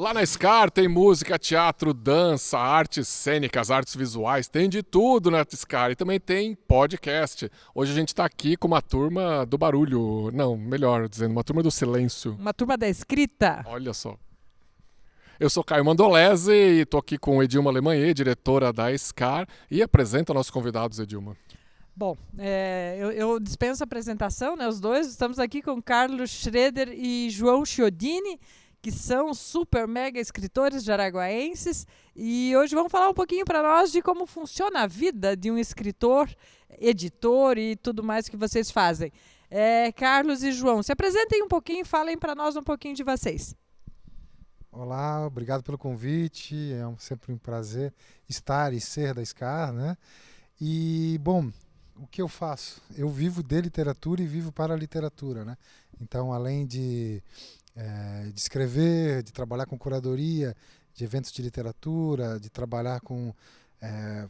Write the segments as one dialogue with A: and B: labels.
A: Lá na Scar tem música, teatro, dança, artes cênicas, artes visuais, tem de tudo na Scar e também tem podcast. Hoje a gente está aqui com uma turma do barulho, não, melhor dizendo, uma turma do silêncio.
B: Uma turma da escrita.
A: Olha só. Eu sou Caio Mandolese e estou aqui com Edilma Lemanhê, diretora da Scar, e apresenta nossos convidados, Edilma.
B: Bom, eu dispenso a apresentação, né? Os dois. Estamos aqui com Carlos Schroeder e João Chiodini, que são super mega escritores jaraguaenses. E hoje vão falar um pouquinho para nós de como funciona a vida de um escritor, editor e tudo mais que vocês fazem. Carlos e João, se apresentem um pouquinho e falem para nós um pouquinho de vocês.
C: Olá, obrigado pelo convite. Sempre um prazer estar e ser da Scar, né? E, bom, o que eu faço? Eu vivo de literatura e vivo para a literatura, né? Então, além de escrever, de trabalhar com curadoria, de eventos de literatura, de trabalhar com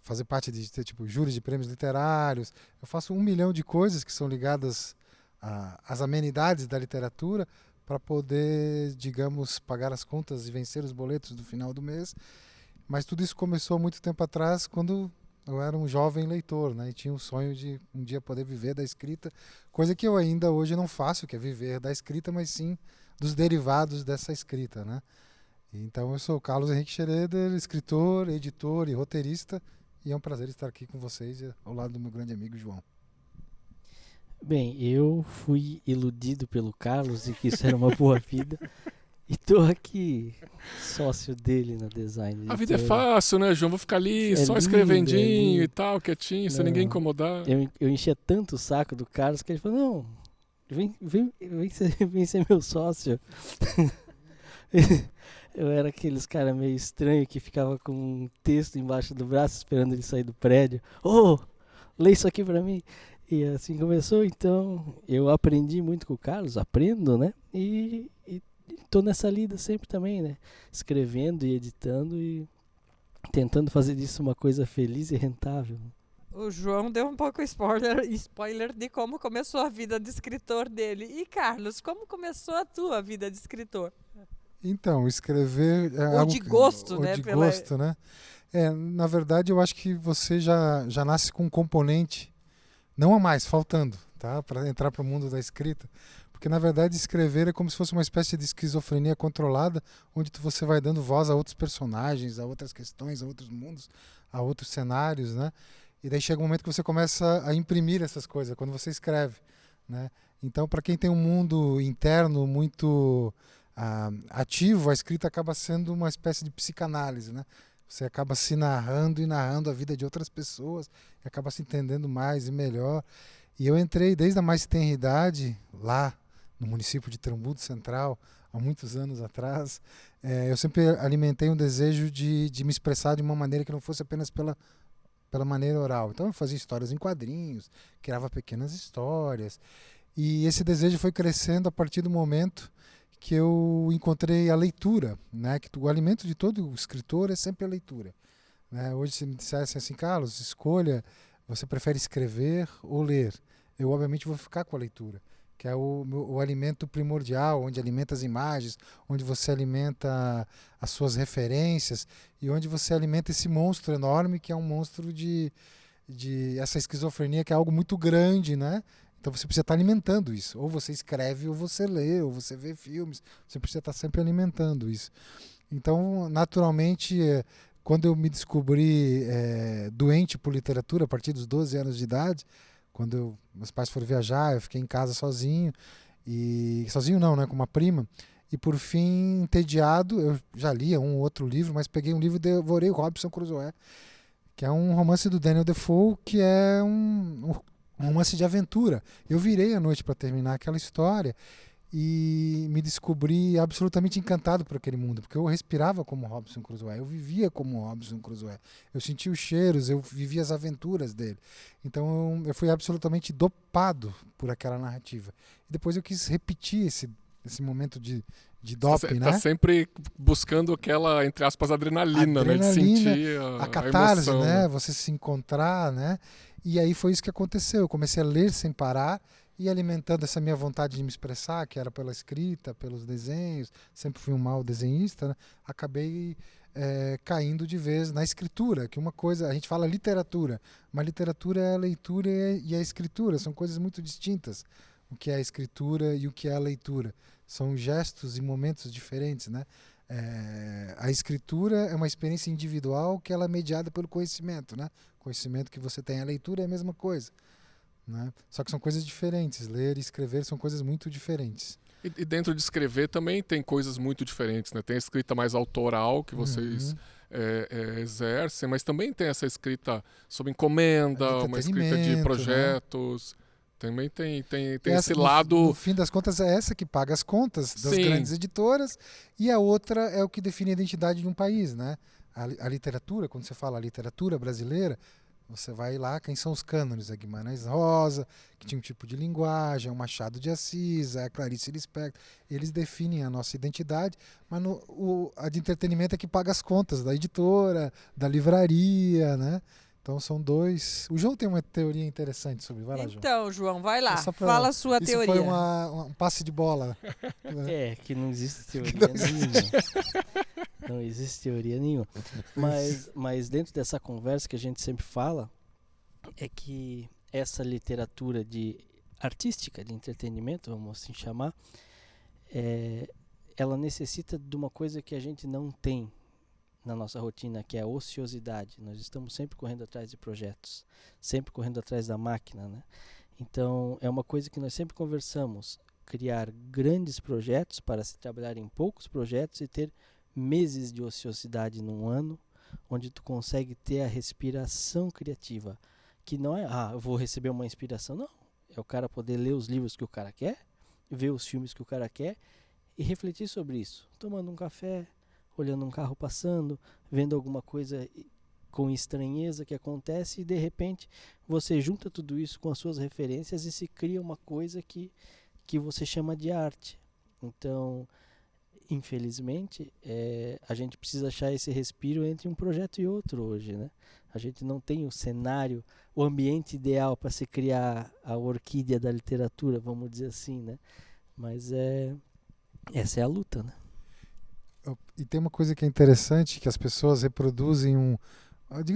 C: fazer parte de tipo júri de prêmios literários, eu faço 1 milhão de coisas que são ligadas às amenidades da literatura para poder, digamos, pagar as contas e vencer os boletos do final do mês. Mas tudo isso começou há muito tempo atrás, quando eu era um jovem leitor, né? E tinha o sonho de um dia poder viver da escrita, coisa que eu ainda hoje não faço, que é viver da escrita, mas sim dos derivados dessa escrita, né? Então eu sou o Carlos Henrique Schroeder, escritor, editor e roteirista, e é um prazer estar aqui com vocês ao lado do meu grande amigo João.
D: Bem, eu fui iludido pelo Carlos e que isso era uma boa vida. E tô aqui, sócio dele na design.
A: A vida é fácil, né, João? Vou ficar ali só escrevendinho e tal, quietinho, sem ninguém incomodar.
D: Eu enchia tanto o saco do Carlos que ele falou, não, vem ser meu sócio. Eu era aqueles cara meio estranho que ficava com um texto embaixo do braço esperando ele sair do prédio. Lê isso aqui pra mim. E assim começou, então eu aprendi muito com o Carlos, aprendo, né? E tô nessa lida sempre também, né? Escrevendo e editando e tentando fazer disso uma coisa feliz e rentável.
B: O João deu um pouco spoiler de como começou a vida de escritor dele. E Carlos, como começou a tua vida de escritor?
C: Então, escrever é
B: ou
C: algo
B: de gosto, né?
C: Gosto, né? Na verdade, eu acho que você já nasce com um componente, não há mais, faltando, tá? Para entrar para o mundo da escrita. Porque, na verdade, escrever é como se fosse uma espécie de esquizofrenia controlada, onde você vai dando voz a outros personagens, a outras questões, a outros mundos, a outros cenários, né? E daí chega um momento que você começa a imprimir essas coisas, quando você escreve, né? Então, para quem tem um mundo interno muito ativo, a escrita acaba sendo uma espécie de psicanálise, né? Você acaba se narrando e narrando a vida de outras pessoas, e acaba se entendendo mais e melhor. E eu entrei desde a mais tenra idade, lá no município de Trambudo Central, há muitos anos atrás. Eu sempre alimentei um desejo de me expressar de uma maneira que não fosse apenas pela maneira oral. Então eu fazia histórias em quadrinhos, criava pequenas histórias. E esse desejo foi crescendo a partir do momento que eu encontrei a leitura, né? Que o alimento de todo escritor é sempre a leitura, né? Hoje, se me dissessem assim, Carlos, escolha, você prefere escrever ou ler? Eu, obviamente, vou ficar com a leitura, que é o alimento primordial, onde alimenta as imagens, onde você alimenta as suas referências e onde você alimenta esse monstro enorme, que é um monstro de essa esquizofrenia, que é algo muito grande, né? Então você precisa estar alimentando isso. Ou você escreve, ou você lê, ou você vê filmes. Você precisa estar sempre alimentando isso. Então, naturalmente, quando eu me descobri doente por literatura, a partir dos 12 anos de idade, quando meus pais foram viajar, eu fiquei em casa sozinho. E sozinho não, né? Com uma prima. E por fim, entediado, eu já lia um ou outro livro, mas peguei um livro e devorei o Robinson Crusoe, que é um romance do Daniel Defoe, que é um romance de aventura. Eu virei a noite para terminar aquela história e me descobri absolutamente encantado por aquele mundo, porque eu respirava como Robinson Crusoe, eu vivia como Robinson Crusoe, eu sentia os cheiros, eu vivia as aventuras dele. Então eu fui absolutamente dopado por aquela narrativa. E depois eu quis repetir esse momento de doping, né?
A: Tá sempre buscando aquela, entre aspas, adrenalina, né? De sentir
C: a catarse,
A: emoção,
C: né? Você se encontrar, né? E aí foi isso que aconteceu. Eu comecei a ler sem parar e alimentando essa minha vontade de me expressar, que era pela escrita, pelos desenhos, sempre fui um mau desenhista, né? Acabei caindo de vez na escritura, que uma coisa, a gente fala literatura, mas literatura é a leitura e a escritura, são coisas muito distintas. O que é a escritura e o que é a leitura. São gestos e momentos diferentes, né? A escritura é uma experiência individual que ela é mediada pelo conhecimento, né? O conhecimento que você tem. A leitura é a mesma coisa, né? Só que são coisas diferentes. Ler e escrever são coisas muito diferentes.
A: E dentro de escrever também tem coisas muito diferentes, né? Tem a escrita mais autoral que vocês exercem, mas também tem essa escrita sob encomenda, uma escrita de projetos. Né? Também tem esse lado...
C: No fim das contas, é essa que paga as contas das grandes editoras, e a outra é o que define a identidade de um país, né? A literatura, quando você fala a literatura brasileira, você vai lá, quem são os cânones? A Guimarães Rosa, que tinha um tipo de linguagem, o Machado de Assis, a Clarice Lispector. Eles definem a nossa identidade, mas a de entretenimento é que paga as contas da editora, da livraria, né? Então são dois. O João tem uma teoria interessante sobre. Vai lá, João.
B: Então, João, vai lá. Fala a sua teoria.
C: Isso foi um passe de bola.
D: Né? Que não existe teoria nenhuma. Não existe teoria nenhuma. Mas dentro dessa conversa que a gente sempre fala, é que essa literatura artística, de entretenimento, vamos assim chamar, ela necessita de uma coisa que a gente não tem na nossa rotina, que é a ociosidade. Nós estamos sempre correndo atrás de projetos, sempre correndo atrás da máquina, né? Então, é uma coisa que nós sempre conversamos, criar grandes projetos para se trabalhar em poucos projetos e ter meses de ociosidade num ano, onde tu consegue ter a respiração criativa, que não é, eu vou receber uma inspiração, não. É o cara poder ler os livros que o cara quer, ver os filmes que o cara quer e refletir sobre isso, tomando um café, olhando um carro passando, vendo alguma coisa com estranheza que acontece e de repente você junta tudo isso com as suas referências e se cria uma coisa que você chama de arte. Então, infelizmente, a gente precisa achar esse respiro entre um projeto e outro hoje, né? A gente não tem o cenário, o ambiente ideal para se criar a orquídea da literatura, vamos dizer assim, né? Mas essa é a luta, né?
C: E tem uma coisa que é interessante, que as pessoas reproduzem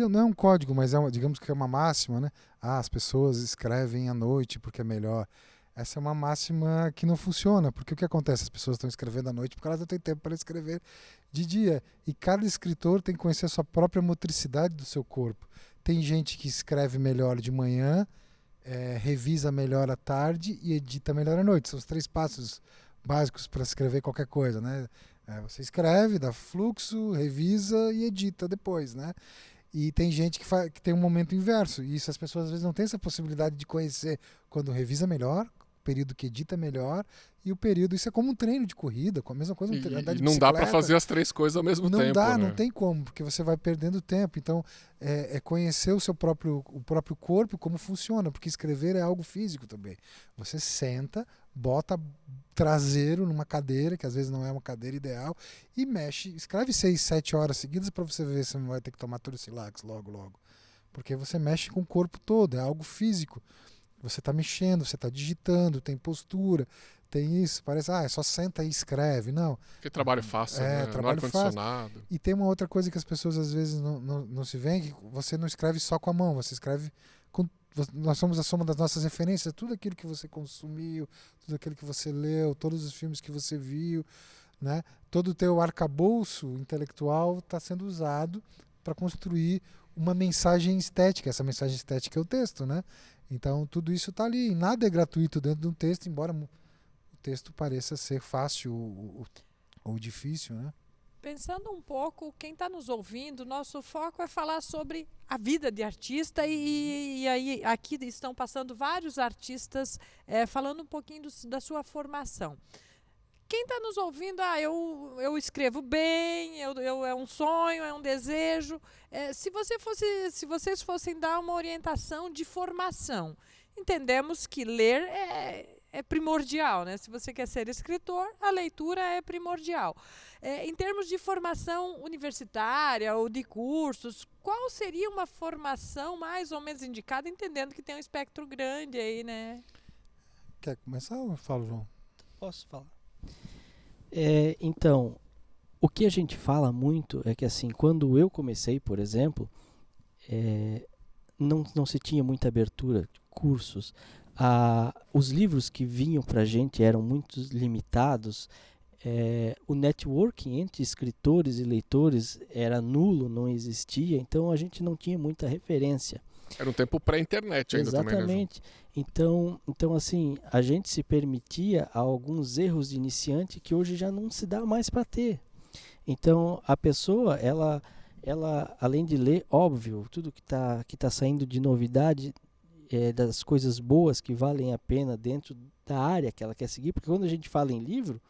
C: não é um código, mas digamos que é uma máxima, né? As pessoas escrevem à noite porque é melhor. Essa é uma máxima que não funciona, porque o que acontece? As pessoas estão escrevendo à noite porque elas não têm tempo para escrever de dia. E cada escritor tem que conhecer a sua própria motricidade do seu corpo. Tem gente que escreve melhor de manhã, revisa melhor à tarde e edita melhor à noite. São os 3 passos básicos para escrever qualquer coisa, né? Você escreve, dá fluxo, revisa e edita depois, né? E tem gente que tem um momento inverso. E isso as pessoas às vezes não têm essa possibilidade de conhecer quando revisa melhor, o período que edita melhor e o período... Isso é como um treino de corrida, com a mesma coisa, andar de
A: não dá para fazer as 3 coisas ao mesmo tempo.
C: Não dá,
A: né?
C: Não tem como, porque você vai perdendo tempo. Então, conhecer o próprio corpo, como funciona, porque escrever é algo físico também. Você senta, bota traseiro numa cadeira, que às vezes não é uma cadeira ideal, e mexe, escreve 6, 7 horas seguidas para você ver se não vai ter que tomar Torcilax logo. Porque você mexe com o corpo todo, é algo físico. Você está mexendo, você está digitando, tem postura, tem isso. Parece, só senta e escreve. Não.
A: Que trabalho fácil, né?
C: Trabalho
A: ar-condicionado.
C: E tem uma outra coisa que as pessoas às vezes não se veem, que você não escreve só com a mão, você escreve com... Nós somos a soma das nossas referências, tudo aquilo que você consumiu, tudo aquilo que você leu, todos os filmes que você viu, né? Todo o teu arcabouço intelectual está sendo usado para construir uma mensagem estética. Essa mensagem estética é o texto, né? Então tudo isso está ali, nada é gratuito dentro de um texto, embora o texto pareça ser fácil ou difícil, né?
B: Pensando um pouco, quem está nos ouvindo, nosso foco é falar sobre a vida de artista e aí aqui estão passando vários artistas falando um pouquinho da sua formação. Quem está nos ouvindo, eu escrevo bem, é um sonho, é um desejo. Se vocês fossem dar uma orientação de formação, entendemos que ler é primordial, né? Se você quer ser escritor, a leitura é primordial. Em termos de formação universitária ou de cursos, qual seria uma formação mais ou menos indicada, entendendo que tem um espectro grande aí, né?
C: Quer começar ou eu falo, João?
D: Posso falar? Então, o que a gente fala muito é que, assim, quando eu comecei, por exemplo, não se tinha muita abertura de cursos. Os livros que vinham para a gente eram muito limitados. O networking entre escritores e leitores era nulo, não existia, então a gente não tinha muita referência.
A: Era um tempo pré-internet ainda também, né, João?
D: Exatamente. Então, assim, a gente se permitia alguns erros de iniciante que hoje já não se dá mais para ter. Então, a pessoa, ela além de ler, óbvio, tudo que tá saindo de novidade, das coisas boas que valem a pena dentro da área que ela quer seguir, porque quando a gente fala em livro,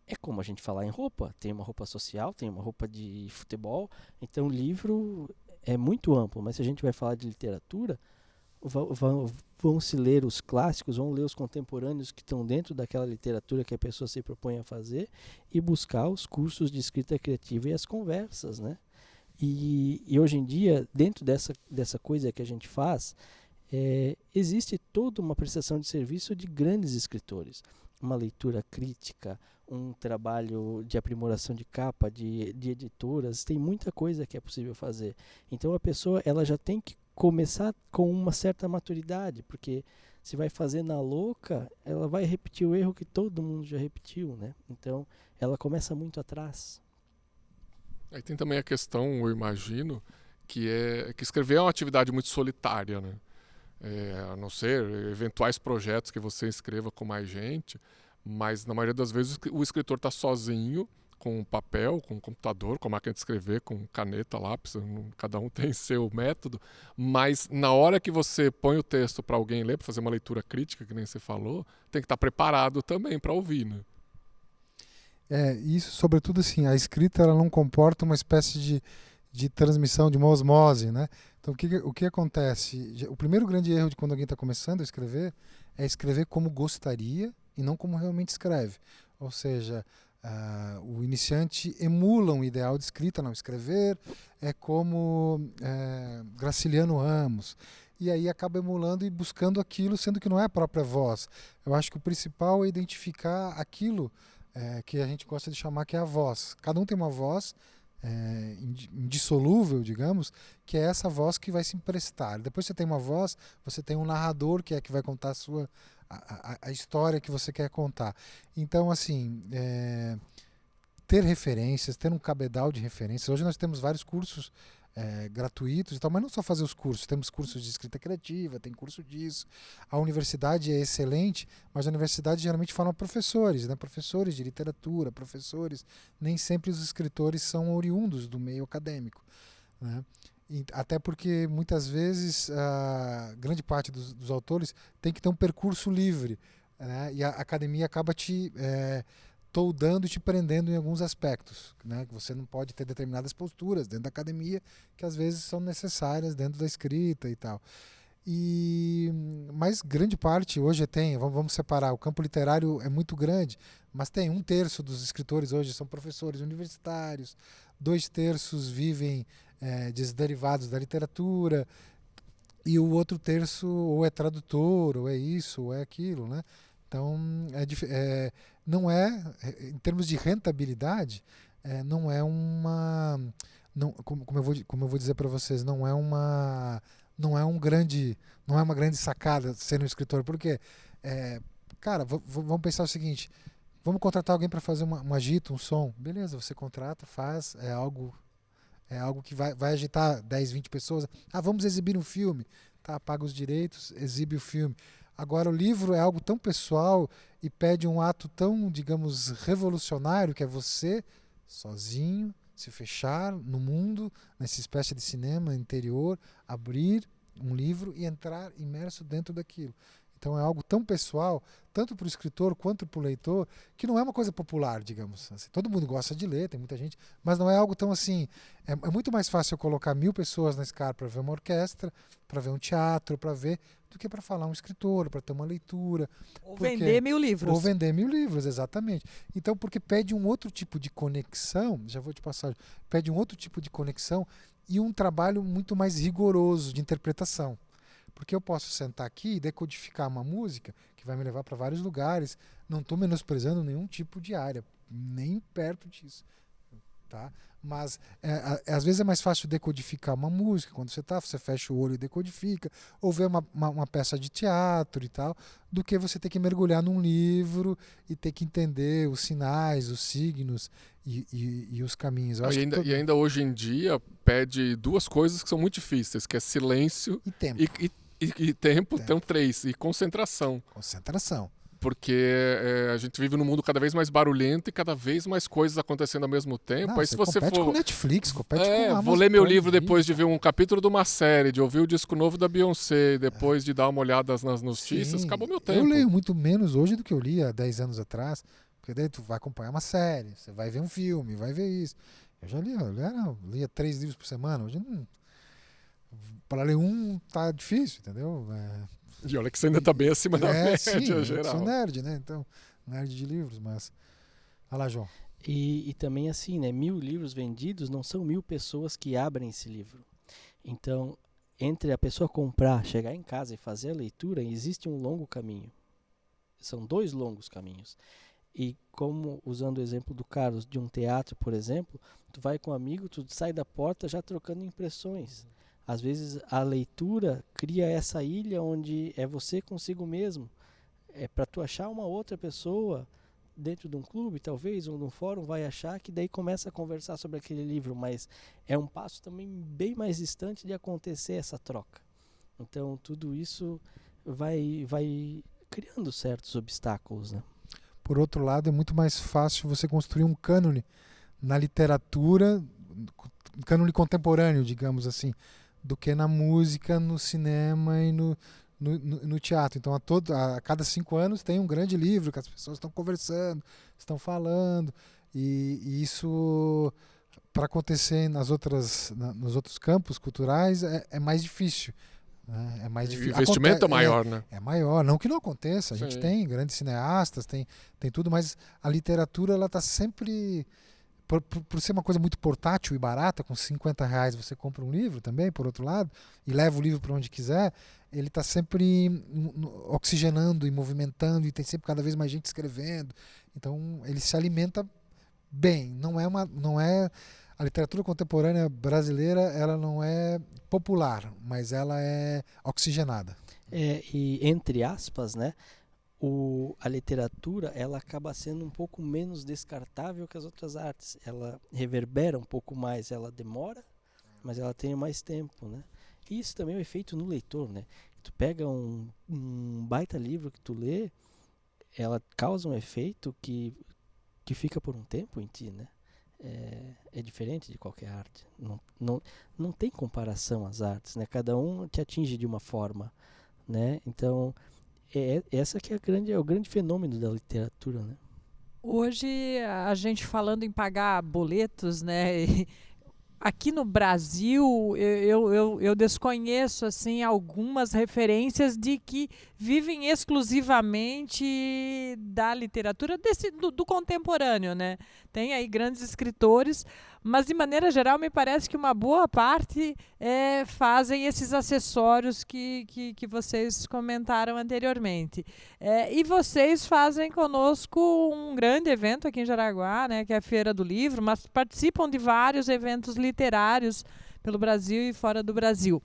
D: é como a gente falar em roupa. Tem uma roupa social, tem uma roupa de futebol, então livro é muito amplo, mas se a gente vai falar de literatura, vão se ler os clássicos, vão ler os contemporâneos que estão dentro daquela literatura que a pessoa se propõe a fazer e buscar os cursos de escrita criativa e as conversas, né? E hoje em dia, dentro dessa coisa que a gente faz, existe toda uma prestação de serviço de grandes escritores. Uma leitura crítica, um trabalho de aprimoração de capa, de editoras, tem muita coisa que é possível fazer. Então a pessoa ela já tem que começar com uma certa maturidade, porque se vai fazer na louca, ela vai repetir o erro que todo mundo já repetiu, né? Então ela começa muito atrás.
A: Aí tem também a questão, eu imagino, que escrever é uma atividade muito solitária, né? A não ser eventuais projetos que você escreva com mais gente, mas na maioria das vezes o escritor está sozinho, com papel, com computador, com máquina de escrever, com caneta, lápis, cada um tem seu método, mas na hora que você põe o texto para alguém ler, para fazer uma leitura crítica, que nem você falou, tem que estar preparado também para ouvir, né?
C: Isso, sobretudo assim, a escrita ela não comporta uma espécie de transmissão, de uma osmose, né? Então, o que acontece? O primeiro grande erro de quando alguém está começando a escrever é escrever como gostaria e não como realmente escreve. Ou seja, o iniciante emula um ideal de escrita, não escrever é como Graciliano Ramos. E aí acaba emulando e buscando aquilo, sendo que não é a própria voz. Eu acho que o principal é identificar aquilo que a gente gosta de chamar que é a voz. Cada um tem uma voz indissolúvel, digamos, que é essa voz que vai se emprestar. Depois você tem uma voz, você tem um narrador que vai contar a história que você quer contar. Então, assim, ter referências, ter um cabedal de referências. Hoje nós temos vários cursos gratuitos e tal, mas não só fazer os cursos, temos cursos de escrita criativa, tem curso disso. A universidade é excelente, mas a universidade geralmente forma professores, né? Professores de literatura, professores, nem sempre os escritores são oriundos do meio acadêmico, né? Até porque muitas vezes a grande parte dos autores tem que ter um percurso livre, né? E a academia acaba te toldando e te prendendo em alguns aspectos, né? Que você não pode ter determinadas posturas dentro da academia que às vezes são necessárias dentro da escrita e tal. Mas grande parte hoje vamos separar, o campo literário é muito grande, mas tem 1/3 dos escritores hoje são professores universitários, 2/3 vivem derivados da literatura, e o outro terço ou é tradutor, ou é isso, ou é aquilo, né? Então, não em termos de rentabilidade, não é uma, não, como eu vou dizer para vocês, não é uma grande sacada ser um escritor, porque, cara, vamos pensar o seguinte, vamos contratar alguém para fazer uma agita, um som, beleza, você contrata, faz, é algo que vai agitar 10, 20 pessoas, vamos exibir um filme, tá, paga os direitos, exibe o filme. Agora, o livro é algo tão pessoal e pede um ato tão, digamos, revolucionário, que é você, sozinho, se fechar no mundo, nessa espécie de cinema interior, abrir um livro e entrar imerso dentro daquilo. Então é algo tão pessoal, tanto para o escritor quanto para o leitor, que não é uma coisa popular, digamos. Assim, todo mundo gosta de ler, tem muita gente, mas não é algo tão assim. É muito mais fácil eu colocar 1000 pessoas na escala para ver uma orquestra, para ver um teatro, para ver, do que para falar um escritor, para ter uma leitura.
B: Ou vender 1000 livros.
C: Ou vender 1000 livros, exatamente. Então, porque pede um outro tipo de conexão, já vou te passar, pede um outro tipo de conexão e um trabalho muito mais rigoroso de interpretação. Porque eu posso sentar aqui e decodificar uma música que vai me levar para vários lugares. Não estou menosprezando nenhum tipo de área, nem perto disso. Tá? Mas às vezes é mais fácil decodificar uma música quando você fecha o olho e decodifica, ou ver uma peça de teatro e tal, do que você ter que mergulhar num livro e ter que entender os sinais, os signos e os caminhos. Eu acho
A: E ainda hoje em dia pede duas coisas que são muito difíceis, que é silêncio
C: e tempo.
A: E tempo, então 3, e concentração.
C: Concentração.
A: Porque a gente vive num mundo cada vez mais barulhento e cada vez mais coisas acontecendo ao mesmo tempo.
C: Não,
A: aí se você
C: compete
A: for.
C: com Netflix, compete com Amazon
A: vou ler meu
C: Prime
A: livro
C: Video,
A: depois de ver
C: cara.
A: um capítulo de uma série, de ouvir o disco novo da Beyoncé, depois de dar uma olhada nas notícias,
C: Sim,
A: acabou meu tempo.
C: eu leio muito menos hoje do que eu li há 10 anos atrás, porque daí tu vai acompanhar uma série, você vai ver um filme, vai ver isso. Eu já lia 3 livros por semana, hoje não. Para ler um tá difícil, entendeu?
A: E olha que você ainda tá bem acima da média
C: sim, eu
A: geral.
C: sou nerd, né? Então, nerd de livros, mas... Olha lá, João.
D: E também assim, né? 1000 livros vendidos não são 1000 pessoas que abrem esse livro. Então, entre a pessoa comprar, chegar em casa e fazer a leitura, existe um longo caminho. São 2 longos caminhos. E como, usando o exemplo do Carlos, de um teatro, por exemplo, tu vai com um amigo, tu sai da porta já trocando impressões. Às vezes a leitura cria essa ilha onde é você consigo mesmo. É para tu achar uma outra pessoa dentro de um clube, talvez, ou num fórum, vai achar que daí começa a conversar sobre aquele livro, mas é um passo também bem mais distante de acontecer essa troca. Então tudo isso vai criando certos obstáculos, né?
C: Por outro lado, é muito mais fácil você construir um cânone na literatura, um cânone contemporâneo, digamos assim, do que na música, no cinema e no teatro. Então, a cada 5 anos tem um grande livro que as pessoas estão conversando, estão falando, e isso, para acontecer nos outros campos culturais, é mais difícil. Né? É mais difícil.
A: O investimento é maior, né?
C: É maior. Não que não aconteça. A gente
A: Sim.
C: tem grandes cineastas, tem tudo, mas a literatura ela está sempre... Por ser uma coisa muito portátil e barata, com R$50 você compra um livro também, por outro lado, e leva o livro para onde quiser, ele está sempre oxigenando e movimentando, e tem sempre cada vez mais gente escrevendo. Então, ele se alimenta bem. Não é a literatura contemporânea brasileira, ela não é popular, mas ela é oxigenada.
D: E entre aspas, né? A literatura ela acaba sendo um pouco menos descartável que as outras artes. Ela reverbera um pouco mais, ela demora, mas ela tem mais tempo, né? E isso também é um efeito no leitor, né? Tu pega um baita livro que tu lê, ela causa um efeito que fica por um tempo em ti, né? É diferente de qualquer arte. Não tem comparação às artes, né? Cada um te atinge de uma forma, né? Então essa que é o grande fenômeno da literatura, né?
B: Hoje, a gente falando em pagar boletos, né? Aqui no Brasil, eu desconheço assim algumas referências de que vivem exclusivamente da literatura do contemporâneo, né? Tem aí grandes escritores, mas de maneira geral me parece que uma boa parte fazem esses acessórios que vocês comentaram anteriormente. E vocês fazem conosco um grande evento aqui em Jaraguá, né, que é a Feira do Livro, mas participam de vários eventos literários pelo Brasil e fora do Brasil.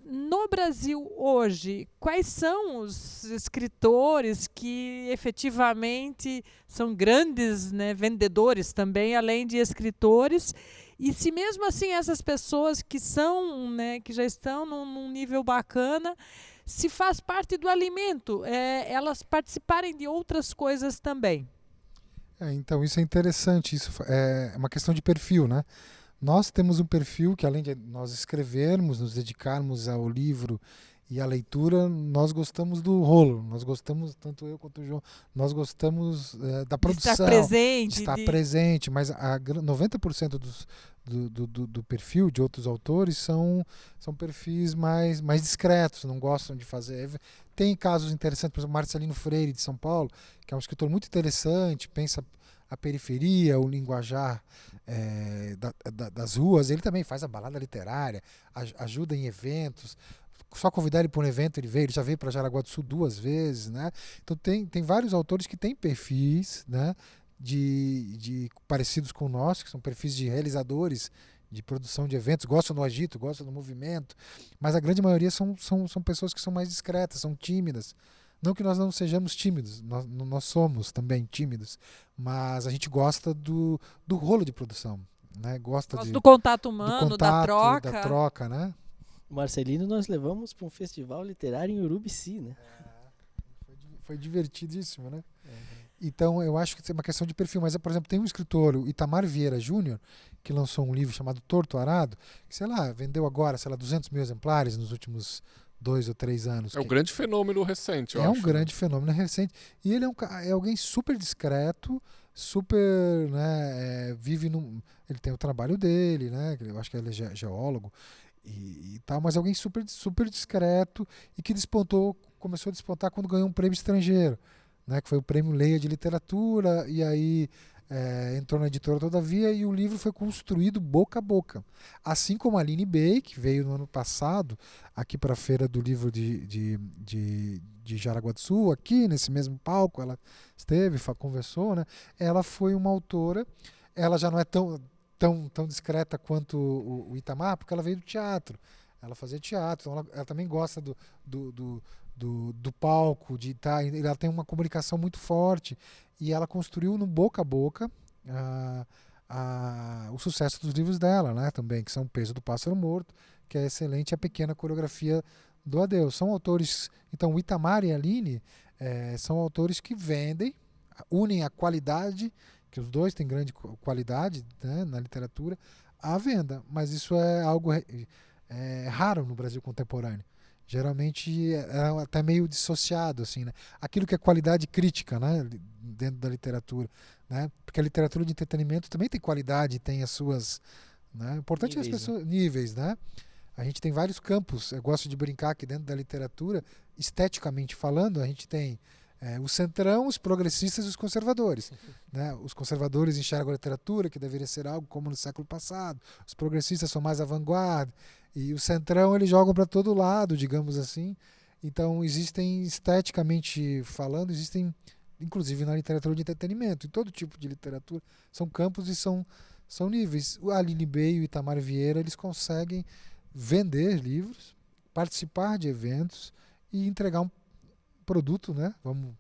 B: No Brasil hoje, quais são os escritores que efetivamente são grandes, né, vendedores também, além de escritores? E se mesmo assim essas pessoas que são, né, que já estão num nível bacana, se faz parte do alimento, elas participarem de outras coisas também?
C: Então, isso é interessante. Isso é uma questão de perfil, né? Nós temos um perfil que, além de nós escrevermos, nos dedicarmos ao livro e à leitura, nós gostamos do rolo. Nós gostamos, tanto eu quanto o João, nós gostamos da produção.
B: De estar presente.
C: De estar presente, mas 90% do perfil de outros autores são perfis mais discretos, não gostam de fazer. Tem casos interessantes, por exemplo, Marcelino Freire, de São Paulo, que é um escritor muito interessante, pensa a periferia, o linguajar das ruas. Ele também faz a balada literária, ajuda em eventos. só convidar ele para um evento, ele veio, ele já veio para Jaraguá do Sul 2 vezes, né? Então tem vários autores que têm perfis, né, de parecidos com o nosso, que são perfis de realizadores de produção de eventos, gostam do agito, gostam do movimento, mas a grande maioria são pessoas que são mais discretas, são tímidas. Não que nós não sejamos tímidos, nós somos também tímidos, mas a gente gosta do rolo de produção, né? Gosta
B: Do contato humano,
C: do
B: da
C: contato,
B: troca.
C: da troca, né?
D: O Marcelino nós levamos para um festival literário em Urubici, né?
C: Foi divertidíssimo, né? Então, eu acho que é uma questão de perfil. Mas, por exemplo, tem um escritor, o Itamar Vieira Júnior, que lançou um livro chamado Torto Arado, que, sei lá, vendeu agora, 200 mil exemplares nos últimos 2 ou 3 anos.
A: É um grande fenômeno recente, eu
C: É
A: acho.
C: um grande fenômeno recente. E ele é alguém super discreto, super, né, vive ele tem o trabalho dele, né? Eu acho que ele é geólogo e tal, mas é alguém super, super discreto e que começou a despontar quando ganhou um prêmio estrangeiro, né? Que foi o Prêmio Leia de Literatura, e aí entrou na editora Todavia e o livro foi construído boca a boca. Assim como a Aline Bey, que veio no ano passado aqui para a Feira do Livro de Jaraguá do Sul, aqui nesse mesmo palco, ela esteve, conversou, né? Ela foi uma autora, ela já não é tão discreta quanto o Itamar, porque ela veio do teatro. Ela fazia teatro, então ela também gosta do palco, de estar. Ela tem uma comunicação muito forte e ela construiu no boca a boca o sucesso dos livros dela, né? Também, que são O Peso do Pássaro Morto, que é excelente, e A Pequena Coreografia do Adeus. São autores. Então, o Itamar e a Aline são autores que vendem, unem a qualidade, que os dois têm grande qualidade, né, na literatura, à venda. Mas isso é algo raro no Brasil contemporâneo. Geralmente é até meio dissociado, assim, né? Aquilo que é qualidade crítica, né, dentro da literatura, né? Porque a literatura de entretenimento também tem qualidade, tem as suas, né? O importante
D: níveis,
C: é as pessoas, níveis, né? A gente tem vários campos. Eu gosto de brincar que dentro da literatura, esteticamente falando, a gente tem o centrão, os progressistas e os conservadores. Né? Os conservadores enxergam a literatura, que deveria ser algo como no século passado. Os progressistas são mais à vanguarda. E o centrão eles jogam para todo lado, digamos assim. Então, esteticamente falando, existem, inclusive na literatura de entretenimento, em todo tipo de literatura, são campos e são níveis. O Aline Bey e o Itamar Vieira, eles conseguem vender livros, participar de eventos e entregar um produto, né? Vamos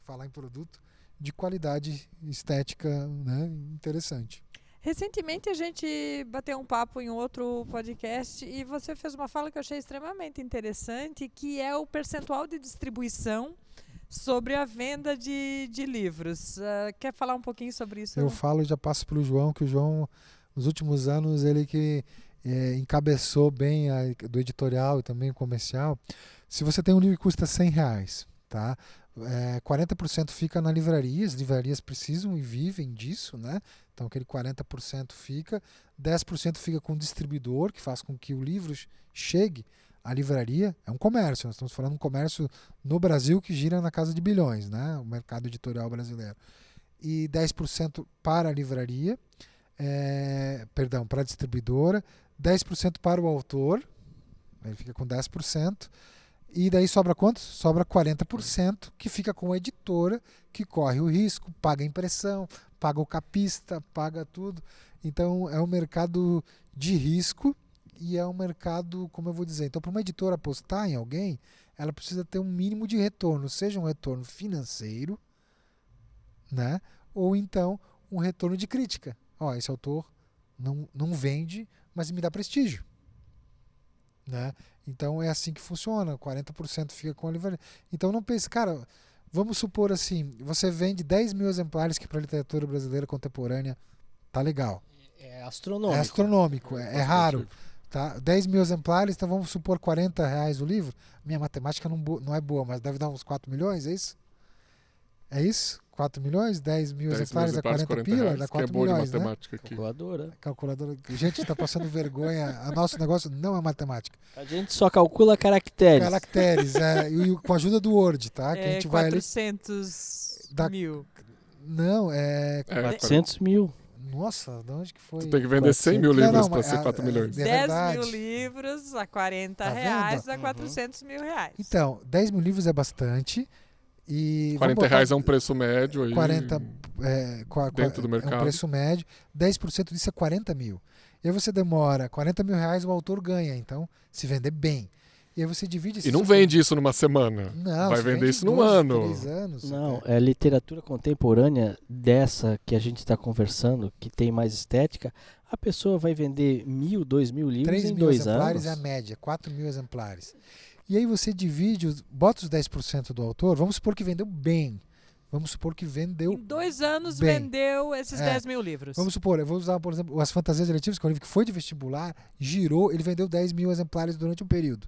C: falar em produto de qualidade estética, né? Interessante.
B: Recentemente a gente bateu um papo em outro podcast e você fez uma fala que eu achei extremamente interessante, que é o percentual de distribuição sobre a venda de livros. Quer falar um pouquinho sobre isso?
C: Eu falo e já passo para o João, que o João, nos últimos anos, ele que encabeçou bem do editorial e também o comercial. Se você tem um livro que custa R$100, tá? 40% fica na livraria, as livrarias precisam e vivem disso, né? Então aquele 40% fica, 10% fica com o distribuidor, que faz com que o livro chegue à livraria. É um comércio, nós estamos falando de um comércio no Brasil que gira na casa de bilhões, né? O mercado editorial brasileiro. E 10% para a livraria, para a distribuidora, 10% para o autor, ele fica com 10%, e daí sobra quanto? Sobra 40%, que fica com a editora, que corre o risco, paga a impressão, paga o capista, paga tudo. Então é um mercado de risco e é um mercado, como eu vou dizer, então para uma editora apostar em alguém, ela precisa ter um mínimo de retorno, seja um retorno financeiro, né? Ou então um retorno de crítica. Esse autor não vende, mas me dá prestígio, né? Então é assim que funciona, 40% fica com a livraria. Então não pense, cara, vamos supor assim, você vende 10 mil exemplares, que para a literatura brasileira contemporânea tá legal.
D: É astronômico.
C: É astronômico, é raro. Tá? 10 mil exemplares, então vamos supor R$40 o livro. Minha matemática não é boa, mas deve dar uns 4 milhões, é isso? É isso? 4 milhões? 10 mil exemplares a 40 pila? Dá 4 milhões, né?
A: Matemática aqui.
C: Calculadora. Gente, está passando vergonha. O nosso negócio não é matemática.
D: A gente só calcula caracteres.
C: Caracteres, e com a ajuda do Word, tá? Que a gente
B: 400 mil.
C: Não,
D: 400 mil.
C: Nossa, de onde que foi?
A: Tu tem que vender 100 mil
D: 400.
A: livros
C: Não,
A: para
C: mas
A: ser 4 milhões.
B: 10
C: verdade.
B: mil livros a 40
C: Tá
B: reais
C: vendo?
B: dá 400 mil reais.
C: Então, 10 mil livros é bastante. E
A: 40 reais é um preço médio aí.
C: 40
A: dentro do
C: é
A: mercado.
C: um preço médio. 10% disso é 40 mil. E aí você demora 40 mil reais, o autor ganha. Então, se vender bem. E aí você divide esse
A: E não vende isso numa semana.
C: Não,
A: Vai
C: se
A: vender
C: vende
A: isso num
C: 12,
A: ano.
C: 3 anos.
D: Não, é literatura contemporânea dessa que a gente está conversando, que tem mais estética. A pessoa vai vender 1.000, 2.000 livros
C: 3
D: em
C: mil
D: 2
C: exemplares
D: anos.
C: é a média, 4 mil exemplares. E aí você divide, bota os 10% do autor, vamos supor que vendeu bem. Vamos supor que vendeu.
B: Em 2 anos
C: bem.
B: vendeu esses
C: É.
B: 10 mil livros.
C: Vamos supor, eu vou usar, por exemplo, As Fantasias Eletivas, que é um livro que foi de vestibular, girou, ele vendeu 10 mil exemplares durante um período.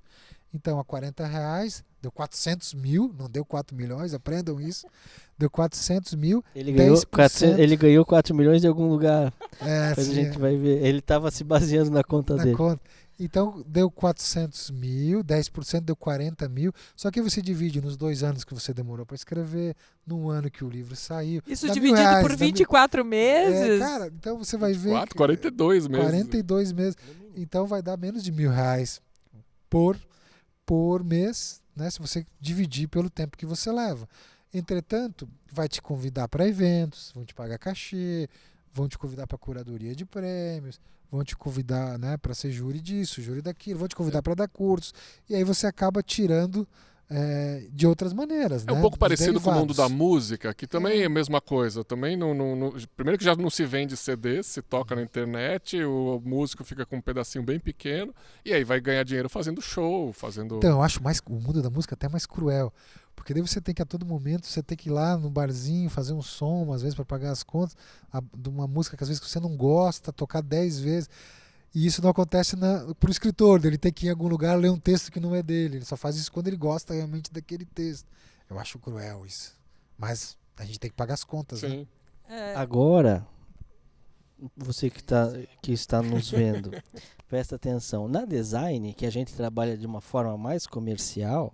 C: Então, a 40 reais, deu 400 mil, não deu 4 milhões, aprendam isso. Deu 400 mil.
D: Ele ganhou,
C: 10%.
D: ele ganhou 4 milhões de algum lugar.
C: É,
D: Depois a
C: assim,
D: gente vai ver. Ele estava se baseando na conta
C: na
D: dele.
C: conta. Então, deu 400 mil, 10% deu 40 mil. Só que aí você divide nos 2 anos que você demorou para escrever, no ano que o livro saiu.
B: Isso
C: dá
B: dividido
C: R$1.000,
B: por
C: dá
B: 24 meses.
C: Cara, então você vai ver.
A: 42 meses.
C: 42 meses. Então vai dar menos de R$1.000 por mês, né? Se você dividir pelo tempo que você leva. Entretanto, vai te convidar para eventos, vão te pagar cachê, vão te convidar para curadoria de prêmios, vão te convidar, né, para ser júri disso, júri daquilo, vão te convidar para dar cursos. E aí você acaba tirando de outras maneiras.
A: É um
C: né,
A: pouco
C: dos
A: parecido com o mundo da
C: derivados.
A: música, que também é a mesma coisa. Também primeiro que já não se vende CD, se toca na internet, o músico fica com um pedacinho bem pequeno, e aí vai ganhar dinheiro fazendo show, fazendo.
C: Então, eu acho o mundo da música até mais cruel. Porque daí você tem que, a todo momento, você tem que ir lá no barzinho, fazer um som, às vezes, para pagar as contas, de uma música que às vezes você não gosta, tocar 10 vezes. E isso não acontece pro escritor, ele tem que ir em algum lugar ler um texto que não é dele. Ele só faz isso quando ele gosta realmente daquele texto. Eu acho cruel isso. Mas a gente tem que pagar as contas, né?
A: Sim.
D: Agora, você que está nos vendo, presta atenção. Na design, que a gente trabalha de uma forma mais comercial,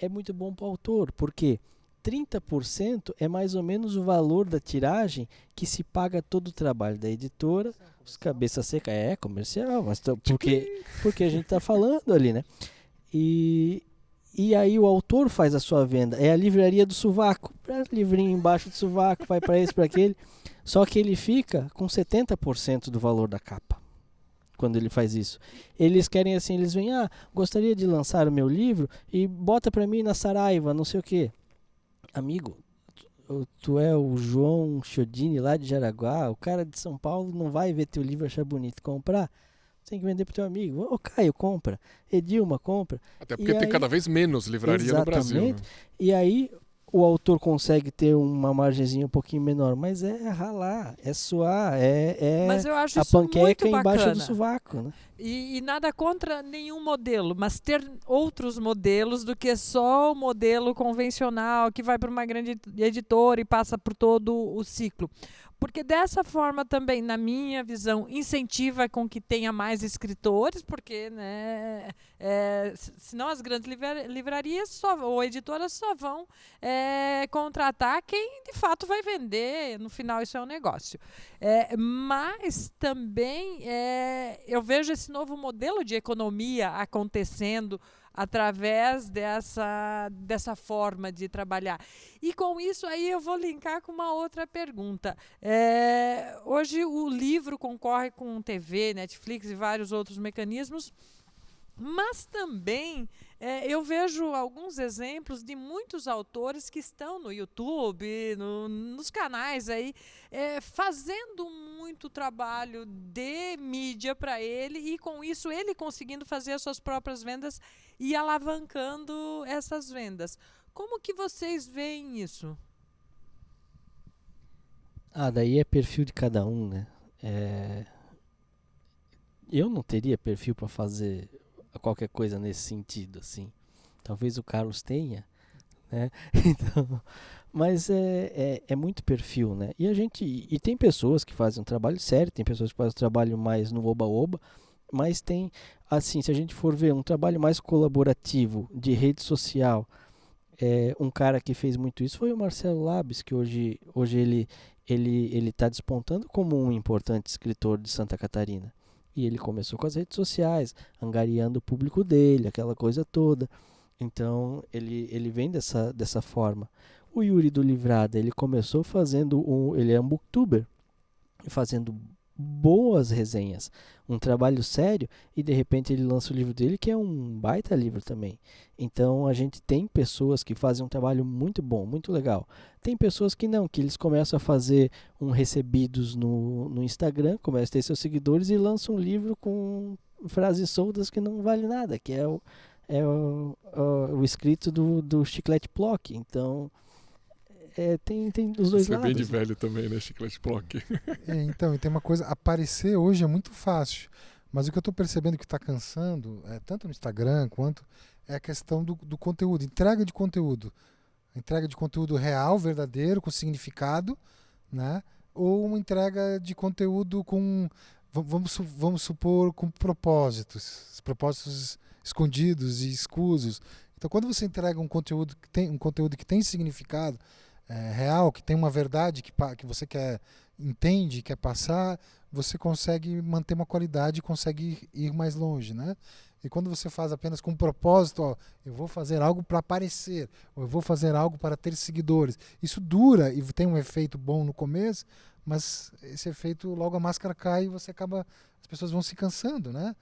D: é muito bom para o autor, porque 30% é mais ou menos o valor da tiragem que se paga todo o trabalho da editora. Os cabeça seca é comercial, mas porque a gente está falando ali, né? E aí o autor faz a sua venda. É a livraria do sovaco. Livrinho embaixo do sovaco, vai para esse, para aquele. Só que ele fica com 70% do valor da capa quando ele faz isso. Eles querem assim, eles vêm, gostaria de lançar o meu livro e bota para mim na Saraiva, não sei o quê. Amigo, tu é o João Chiodini lá de Jaraguá, o cara de São Paulo não vai ver teu livro e achar bonito comprar. Você tem que vender pro teu amigo. Ô Caio, compra. Edilma, compra.
A: Até porque
D: E
A: tem
D: aí-
A: cada vez menos livraria no Brasil. Né?
D: Exatamente. E aí o autor consegue ter uma margenzinha um pouquinho menor, mas é ralar, é suar,
B: Mas eu acho
D: a
B: isso
D: panqueca
B: muito
D: embaixo
B: bacana.
D: do sovaco, né?
B: E nada contra nenhum modelo, mas ter outros modelos do que só o modelo convencional que vai para uma grande editora e passa por todo o ciclo. Porque dessa forma também, na minha visão, incentiva com que tenha mais escritores, porque, né, senão as grandes livrarias ou editoras só vão contratar quem de fato vai vender. No final, isso é um negócio. Mas também eu vejo esse novo modelo de economia acontecendo através dessa forma de trabalhar. E com isso aí eu vou linkar com uma outra pergunta. Hoje o livro concorre com TV, Netflix e vários outros mecanismos, mas também eu vejo alguns exemplos de muitos autores que estão no YouTube, nos canais aí, fazendo muito trabalho de mídia para ele e com isso ele conseguindo fazer as suas próprias vendas e alavancando essas vendas. Como que vocês veem isso?
D: Daí é perfil de cada um, né? Eu não teria perfil para fazer qualquer coisa nesse sentido, assim. Talvez o Carlos tenha, né? Então, mas é muito perfil, né? E tem pessoas que fazem um trabalho sério, tem pessoas que fazem um trabalho mais no oba-oba, mas tem, assim, se a gente for ver um trabalho mais colaborativo de rede social, Um cara que fez muito isso foi o Marcelo Labs, que hoje ele está despontando como um importante escritor de Santa Catarina. E ele começou com as redes sociais, angariando o público dele, aquela coisa toda. Então, ele vem dessa forma. O Yuri do Livrada, ele começou ele é um booktuber, fazendo boas resenhas, um trabalho sério, e de repente ele lança o livro dele, que é um baita livro também. Então a gente tem pessoas que fazem um trabalho muito bom, muito legal. Tem pessoas que não, que eles começam a fazer recebidos no Instagram, começam a ter seus seguidores e lançam um livro com frases soltas que não vale nada, que é o escrito do Chiclete Plock. Então tem os dois
A: Isso é
D: lados.
A: bem de velho também, né, Chiclete Plock?
C: Então, e tem uma coisa, aparecer hoje é muito fácil, mas o que eu estou percebendo que está cansando, tanto no Instagram quanto, é a questão do conteúdo, entrega de conteúdo real, verdadeiro, com significado, né? Ou uma entrega de conteúdo com, vamos supor, com propósitos escondidos e escusos. Então, quando você entrega um conteúdo que tem significado, real, que tem uma verdade que você entende, quer passar, você consegue manter uma qualidade e consegue ir mais longe, né? E quando você faz apenas com um propósito, eu vou fazer algo para aparecer, ou eu vou fazer algo para ter seguidores, isso dura e tem um efeito bom no começo, mas esse efeito, logo a máscara cai e as pessoas vão se cansando, né?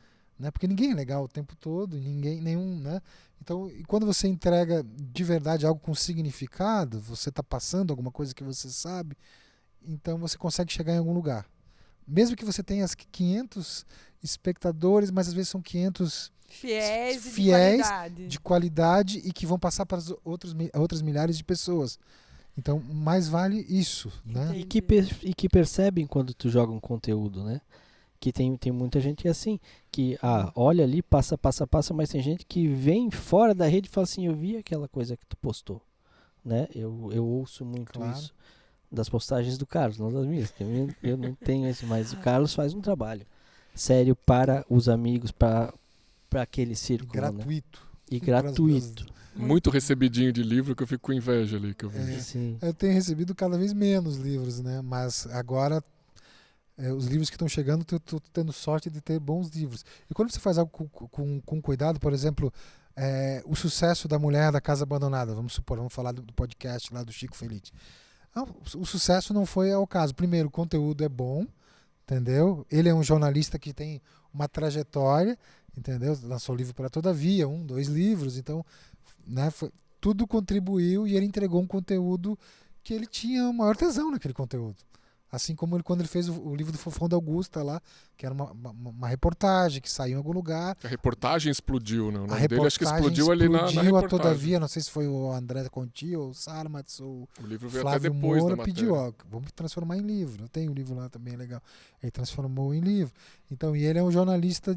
C: Porque ninguém é legal o tempo todo, né? Então, e quando você entrega de verdade algo com significado, você está passando alguma coisa que você sabe, então você consegue chegar em algum lugar. Mesmo que você tenha 500 espectadores, mas às vezes são 500
B: fiéis
C: de qualidade e que vão passar para outras milhares de pessoas. Então, mais vale isso, né?
D: E que percebem quando tu joga um conteúdo, né? Que tem muita gente assim, que olha ali, passa, mas tem gente que vem fora da rede e fala assim, eu vi aquela coisa que tu postou, né? Eu ouço muito isso das postagens do Carlos, não das minhas, que eu não tenho esse, mas o Carlos faz um trabalho sério para os amigos, para aquele círculo,
C: gratuito.
D: Né? E gratuito.
A: Muito recebidinho de livro que eu fico com inveja ali, que eu vejo.
D: Sim.
C: Eu tenho recebido cada vez menos livros, né? Mas agora os livros que estão chegando, eu estou tendo sorte de ter bons livros. E quando você faz algo com cuidado, por exemplo, o sucesso da mulher da casa abandonada, vamos falar do podcast lá do Chico Felice. O sucesso não foi ao caso. Primeiro, o conteúdo é bom, entendeu? Ele é um jornalista que tem uma trajetória, entendeu? Lançou livro para Todavia, 2 livros, então, né, tudo contribuiu e ele entregou um conteúdo que ele tinha o maior tesão naquele conteúdo. Assim como quando ele fez o livro do Fofão da Augusta lá, que era uma reportagem que saiu em algum lugar.
A: A reportagem explodiu, né? O nome
C: a
A: dele acho que explodiu ali na reportagem.
C: A Todavia, não sei se foi o André Conti ou o Sarmatz ou
A: o livro veio
C: Flávio
A: até depois
C: Moura
A: da
C: pediu,
A: matéria.
C: vamos transformar em livro. Tem um livro lá também legal. Ele transformou em livro. Então, e ele é um jornalista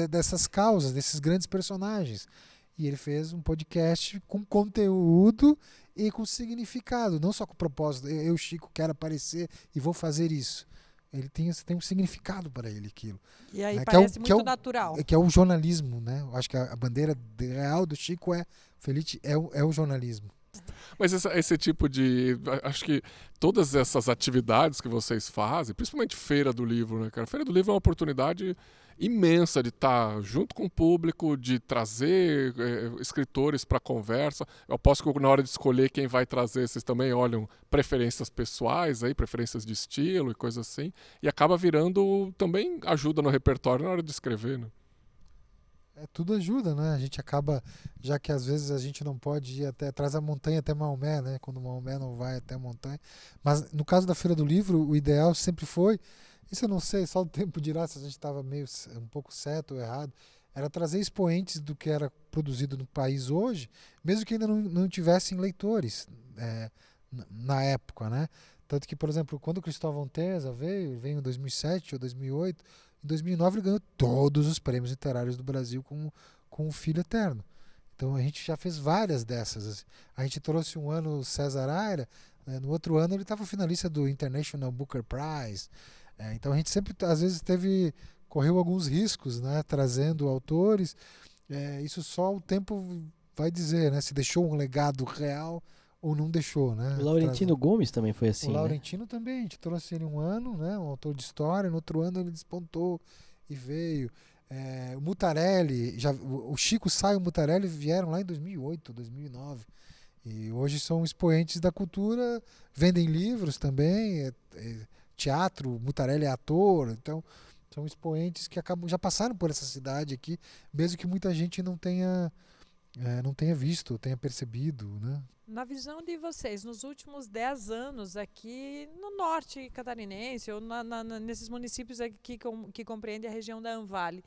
C: dessas causas, desses grandes personagens. E ele fez um podcast com conteúdo e com significado, não só com propósito. Eu, Chico, quero aparecer e vou fazer isso. Ele tem um significado para ele aquilo.
B: E aí parece muito natural.
C: Que é o jornalismo, né? Eu acho que a bandeira real do Chico Felice é o jornalismo.
A: Mas esse tipo de... Acho que todas essas atividades que vocês fazem, principalmente Feira do Livro, né, cara? Feira do Livro é uma oportunidade imensa de estar junto com o público, de trazer escritores para conversa. Eu aposto que na hora de escolher quem vai trazer, vocês também olham preferências pessoais, preferências de estilo e coisas assim. E acaba virando também ajuda no repertório na hora de escrever, né?
C: Tudo ajuda, né? A gente acaba, já que às vezes a gente não pode ir atrás da montanha até Maomé, né? Quando Maomé não vai até a montanha. Mas no caso da Feira do Livro, o ideal sempre foi, isso eu não sei, só o tempo dirá se a gente estava um pouco certo ou errado, era trazer expoentes do que era produzido no país hoje, mesmo que ainda não tivessem leitores na época, né? Tanto que, por exemplo, quando o Cristóvão Terza veio em 2007 ou 2008, em 2009 ele ganhou todos os prêmios literários do Brasil com o Filho Eterno. Então a gente já fez várias dessas. A gente trouxe um ano o César Aira, no outro ano ele estava finalista do International Booker Prize. Então a gente sempre, às vezes, correu alguns riscos, né, trazendo autores. Isso só o tempo vai dizer, né, se deixou um legado real ou não deixou, né?
D: O Laurentino Gomes também foi assim,
C: O
D: né?
C: Laurentino também, a gente trouxe ele um ano, né, um autor de história, no outro ano ele despontou e veio. O Mutarelli, o Chico Sá e o Mutarelli vieram lá em 2008, 2009. E hoje são expoentes da cultura, vendem livros também, teatro, Mutarelli é ator, então são expoentes que já passaram por essa cidade aqui, mesmo que muita gente não tenha visto, tenha percebido, né?
B: Na visão de vocês, nos últimos 10 anos aqui no norte catarinense, ou nesses municípios aqui que compreendem a região da Anvale,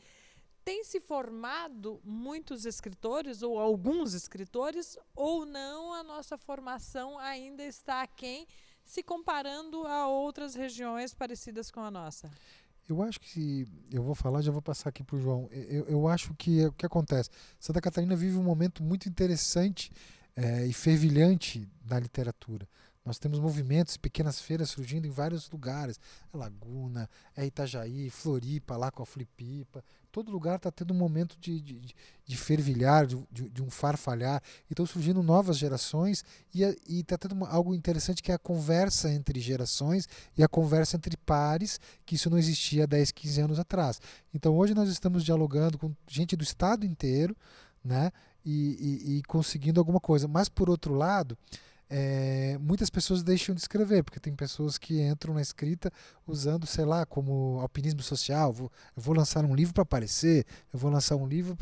B: tem se formado muitos escritores, ou alguns escritores, ou não, a nossa formação ainda está aquém, se comparando a outras regiões parecidas com a nossa?
C: Eu acho que, eu vou falar, já vou passar aqui para o João, eu acho que o que acontece, Santa Catarina vive um momento muito interessante e fervilhante na literatura. Nós temos movimentos, pequenas feiras surgindo em vários lugares. É Laguna, é Itajaí, Floripa, lá com a Flipipa. Todo lugar está tendo um momento de fervilhar, de um farfalhar. E estão surgindo novas gerações e está tendo algo interessante que é a conversa entre gerações e a conversa entre pares, que isso não existia há 10, 15 anos atrás. Então hoje nós estamos dialogando com gente do estado inteiro, né, e conseguindo alguma coisa. Mas por outro lado, muitas pessoas deixam de escrever, porque tem pessoas que entram na escrita usando, sei lá, como alpinismo social. Eu vou lançar um livro para aparecer, eu vou lançar um livro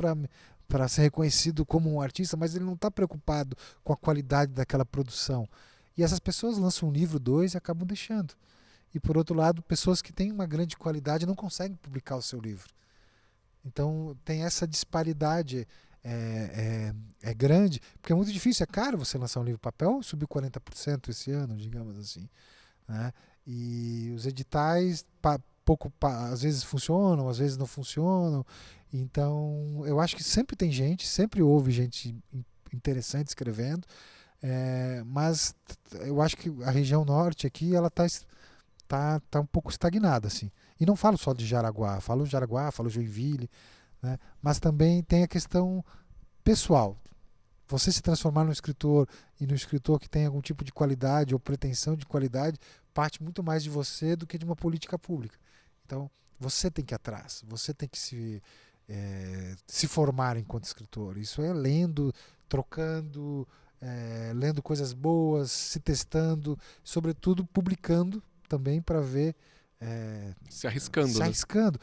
C: para ser reconhecido como um artista, mas ele não está preocupado com a qualidade daquela produção. E essas pessoas lançam um livro, 2 e acabam deixando. E por outro lado, pessoas que têm uma grande qualidade não conseguem publicar o seu livro. Então tem essa disparidade. É grande, porque é muito difícil, é caro você lançar um livro papel, subiu 40% esse ano, digamos assim, né? E os editais às vezes funcionam, às vezes não funcionam. Então eu acho que sempre houve gente interessante escrevendo, mas eu acho que a região norte aqui ela tá um pouco estagnada assim. E não falo só de Jaraguá, falo Joinville, né? Mas também tem a questão pessoal. Você se transformar num escritor e num escritor que tem algum tipo de qualidade ou pretensão de qualidade parte muito mais de você do que de uma política pública. Então, você tem que ir atrás, você tem que se formar enquanto escritor. Isso é lendo, trocando, lendo coisas boas, se testando, sobretudo publicando também para ver.
A: Se arriscando.
C: Se arriscando.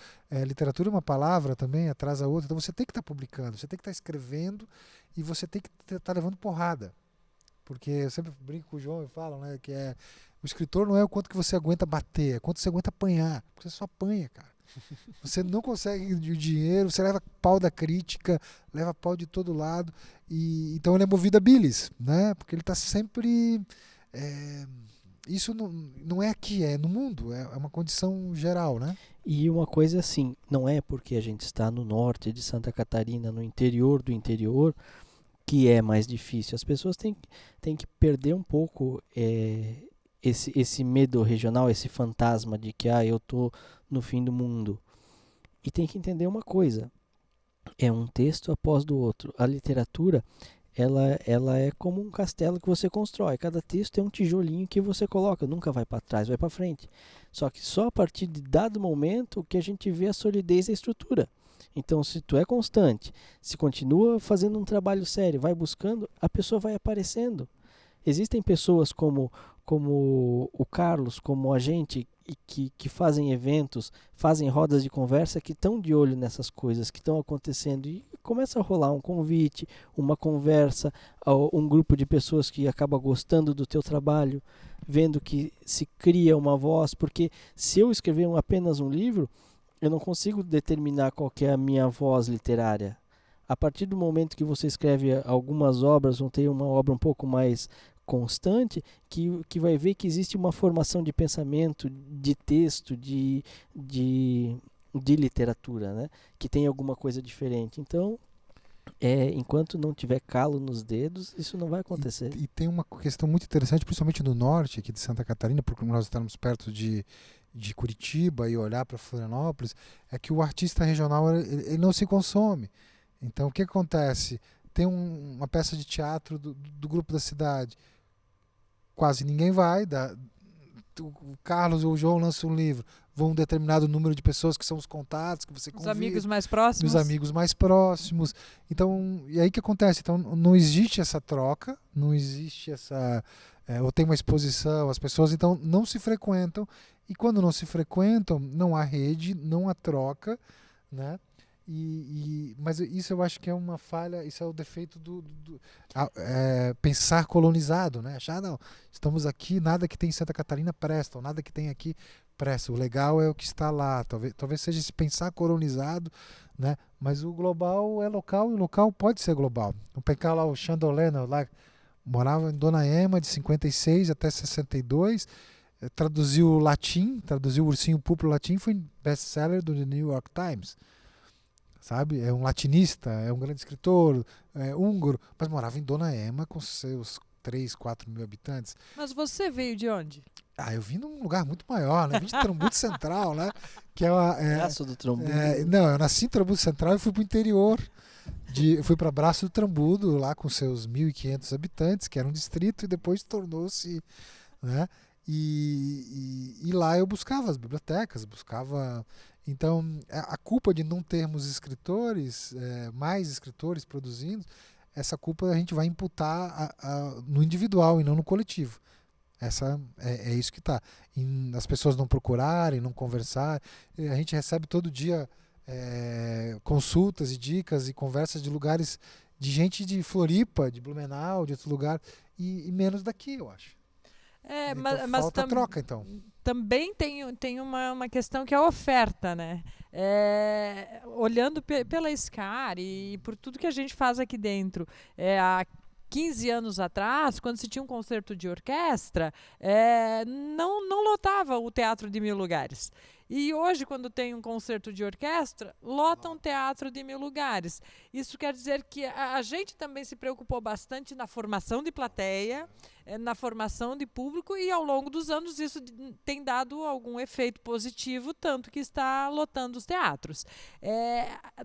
C: Literatura é uma palavra também, atrás a outra. Então você tem que estar publicando, você tem que estar escrevendo e você tem que estar levando porrada. Porque eu sempre brinco com o João e falo, né, que o escritor não é o quanto que você aguenta bater, é quanto você aguenta apanhar. Porque você só apanha, cara. Você não consegue o dinheiro, você leva pau da crítica, leva pau de todo lado. Então ele é movido a bilis, né? Porque ele está sempre... Isso não é aqui, é no mundo, é uma condição geral, né?
D: E uma coisa assim, não é porque a gente está no norte de Santa Catarina, no interior do interior, que é mais difícil. As pessoas têm que perder um pouco esse medo regional, esse fantasma de que eu tô no fim do mundo. E tem que entender uma coisa, é um texto após do outro. A literatura... Ela é como um castelo que você constrói. Cada texto é um tijolinho que você coloca. Nunca vai para trás, vai para frente. Só que só a partir de dado momento que a gente vê a solidez da estrutura. Então, se tu é constante, se continua fazendo um trabalho sério, vai buscando, a pessoa vai aparecendo. Existem pessoas como o Carlos, como a gente, que fazem eventos, fazem rodas de conversa, que estão de olho nessas coisas que estão acontecendo e começa a rolar um convite, uma conversa, um grupo de pessoas que acaba gostando do teu trabalho, vendo que se cria uma voz, porque se eu escrever apenas um livro, eu não consigo determinar qual que é a minha voz literária. A partir do momento que você escreve algumas obras, vão ter uma obra um pouco mais constante, que vai ver que existe uma formação de pensamento, de texto, de literatura, né? Que tem alguma coisa diferente. Então, enquanto não tiver calo nos dedos, isso não vai acontecer.
C: E tem uma questão muito interessante, principalmente no norte aqui de Santa Catarina, porque nós estamos perto de Curitiba e olhar para Florianópolis, é que o artista regional ele não se consome. Então, o que acontece? tem uma peça de teatro do grupo da cidade. Quase ninguém vai. O Carlos ou o João lançam um livro. Vão um determinado número de pessoas que são os contatos que você convida.
B: Os amigos mais próximos.
C: Os amigos mais próximos. Então, e aí o que acontece? Então, não existe essa troca, não existe essa... ou tem uma exposição, as pessoas então não se frequentam. E quando não se frequentam, não há rede, não há troca, né? Mas isso eu acho que é uma falha, isso é o defeito pensar colonizado, né? Achar, não, estamos aqui, nada que tem em Santa Catarina presta, ou nada que tem aqui presta. O legal é o que está lá. Talvez seja esse pensar colonizado, né? Mas o global é local e o local pode ser global. Vou pegar lá o Chandolena, lá morava em Dona Ema de 56 até 62, traduziu latim, traduziu o Ursinho Poo para o latim, foi best-seller do The New York Times. Sabe? É um latinista, é um grande escritor, é húngaro, mas morava em Dona Ema com seus 3, 4 mil habitantes.
B: Mas você veio de onde?
C: Eu vim num lugar muito maior, né? Eu vim de Trombudo Central, né? Que
D: Braço do Trombudo.
C: Não, eu nasci em Trombudo Central e fui para o interior. Fui para Braço do Trombudo, lá com seus 1.500 habitantes, que era um distrito, e depois tornou-se... Né? E lá eu buscava as bibliotecas, buscava... Então, a culpa de não termos escritores, mais escritores produzindo, essa culpa a gente vai imputar no individual e não no coletivo. É isso que está. As pessoas não procurarem, não conversar. A gente recebe todo dia consultas e dicas e conversas de lugares, de gente de Floripa, de Blumenau, de outro lugar, e menos daqui, eu acho. Então,
B: mas
C: falta troca, então.
B: Também tem uma questão que é a oferta, né? Olhando pela SCAR e por tudo que a gente faz aqui dentro, há 15 anos atrás, quando se tinha um concerto de orquestra, não lotava o Teatro de 1000 Lugares. E hoje, quando tem um concerto de orquestra, lota um teatro de 1000 lugares. Isso quer dizer que a gente também se preocupou bastante na formação de plateia, na formação de público, e ao longo dos anos isso tem dado algum efeito positivo, tanto que está lotando os teatros.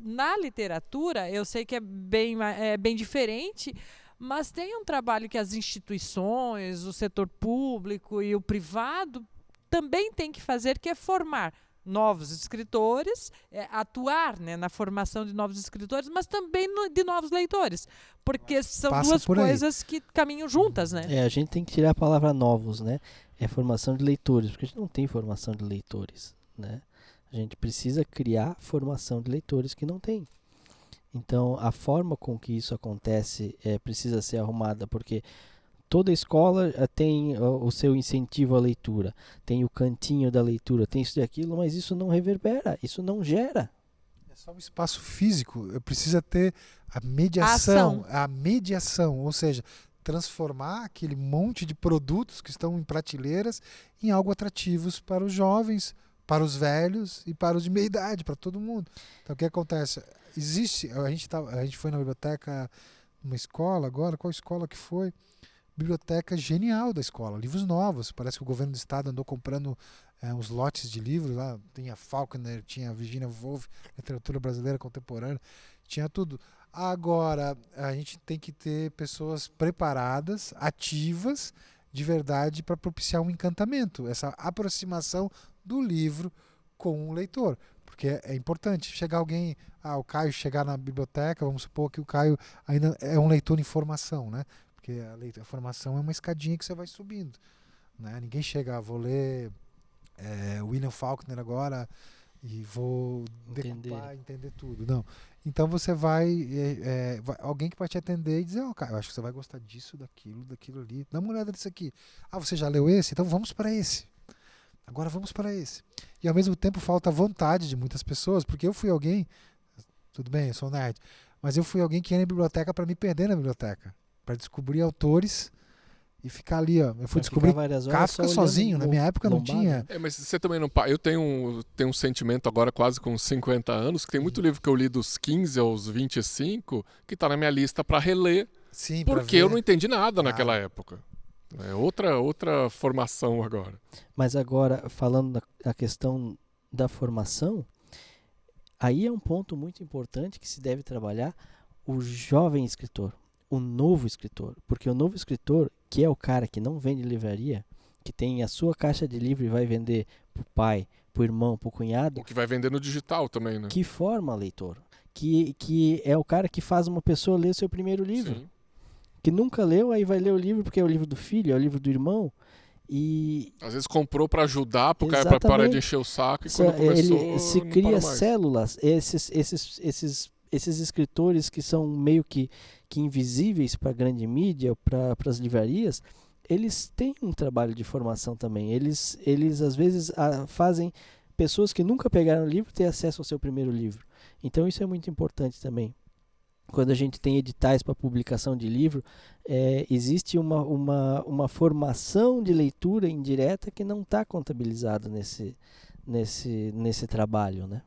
B: Na literatura, eu sei que é bem diferente, mas tem um trabalho que as instituições, o setor público e o privado também tem que fazer, que é formar novos escritores, atuar, né, na formação de novos escritores, mas também de novos leitores, porque são duas coisas que caminham juntas, né?
D: A gente tem que tirar a palavra novos, né? É formação de leitores, porque a gente não tem formação de leitores, né? A gente precisa criar formação de leitores que não tem. Então, a forma com que isso acontece precisa ser arrumada, porque toda escola tem o seu incentivo à leitura, tem o cantinho da leitura, tem isso e aquilo, mas isso não reverbera, isso não gera.
C: É só um espaço físico, precisa ter a mediação, ou seja, transformar aquele monte de produtos que estão em prateleiras em algo atrativos para os jovens, para os velhos e para os de meia idade, para todo mundo. Então o que acontece? A gente foi na biblioteca, numa escola agora, qual escola que foi? Biblioteca genial da escola, livros novos. Parece que o governo do estado andou comprando uns lotes de livros lá. Tinha Faulkner, tinha Virginia Woolf, literatura brasileira contemporânea, tinha tudo. Agora, a gente tem que ter pessoas preparadas, ativas, de verdade, para propiciar um encantamento, essa aproximação do livro com o leitor. Porque é importante chegar alguém, o Caio chegar na biblioteca, vamos supor que o Caio ainda é um leitor em formação, né? Porque a formação é uma escadinha que você vai subindo, né? Ninguém chega, vou ler William Faulkner agora e vou decupar, entender tudo. Não. Então você vai alguém que vai te atender e dizer, cara, eu acho que você vai gostar disso, daquilo ali. Dá uma olhada nisso aqui. Você já leu esse? Então vamos para esse. Agora vamos para esse. E ao mesmo tempo falta vontade de muitas pessoas, porque eu fui alguém, tudo bem, eu sou nerd, mas eu fui alguém que ia na biblioteca para me perder na biblioteca, para descobrir autores e ficar ali, ó. Eu fui descobrir Kafka sozinho, na minha época não tinha.
A: Mas você também não... Eu tenho um sentimento agora quase com 50 anos, que tem muito livro que eu li dos 15 aos 25, que está na minha lista para reler, porque eu não entendi nada naquela época. É outra formação agora.
D: Mas agora, falando da questão da formação, aí é um ponto muito importante que se deve trabalhar, o jovem escritor, o novo escritor. Porque o novo escritor, que é o cara que não vende livraria, que tem a sua caixa de livro e vai vender pro pai, pro irmão, pro cunhado,
A: O que vai vender no digital também, né?
D: que forma leitor. Que é o cara que faz uma pessoa ler seu primeiro livro.
A: Sim.
D: Que nunca leu, aí vai ler o livro porque é o livro do filho, é o livro do irmão. E
A: Às vezes comprou pra ajudar, pro cara pra parar de encher o saco, e quando começou,
D: ele se
A: não
D: cria
A: para mais.
D: células. Esses escritores que são meio que invisíveis para a grande mídia, para as livrarias, eles têm um trabalho de formação também. Eles às vezes fazem pessoas que nunca pegaram o livro ter acesso ao seu primeiro livro. Então isso é muito importante também. Quando a gente tem editais para publicação de livro, existe uma formação de leitura indireta que não está contabilizada nesse trabalho, né?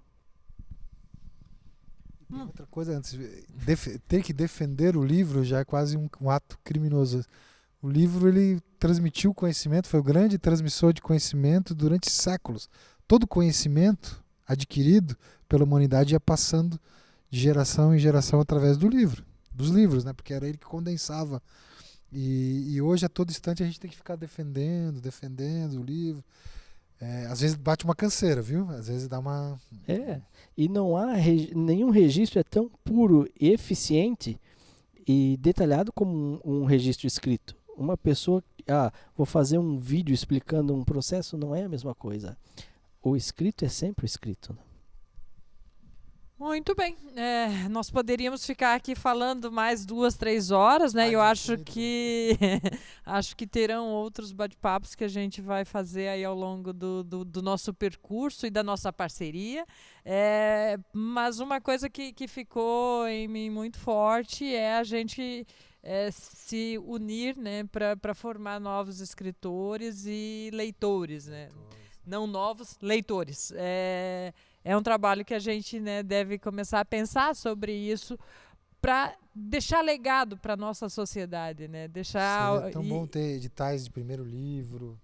C: Tem outra coisa antes, ter que defender o livro já é quase um ato criminoso. O livro, ele transmitiu conhecimento, foi o grande transmissor de conhecimento durante séculos. Todo conhecimento adquirido pela humanidade ia passando de geração em geração através dos livros, né? Porque era ele que condensava. E hoje, a todo instante, a gente tem que ficar defendendo o livro. Às vezes bate uma canseira, viu? Às vezes dá uma...
D: E não há nenhum registro tão puro e eficiente e detalhado como um registro escrito. Uma pessoa, vou fazer um vídeo explicando um processo, não é a mesma coisa. O escrito é sempre o escrito, né?
B: Muito bem. Nós poderíamos ficar aqui falando mais 2, 3 horas, né? Eu acho que terão outros bate-papos que a gente vai fazer aí ao longo do nosso percurso e da nossa parceria. Mas uma coisa que ficou em mim muito forte é a gente se unir, né, para formar novos escritores e leitores, né? Não novos leitores. É um trabalho que a gente, né, deve começar a pensar sobre isso para deixar legado para a nossa sociedade, né?
C: Seria tão bom ter editais de primeiro livro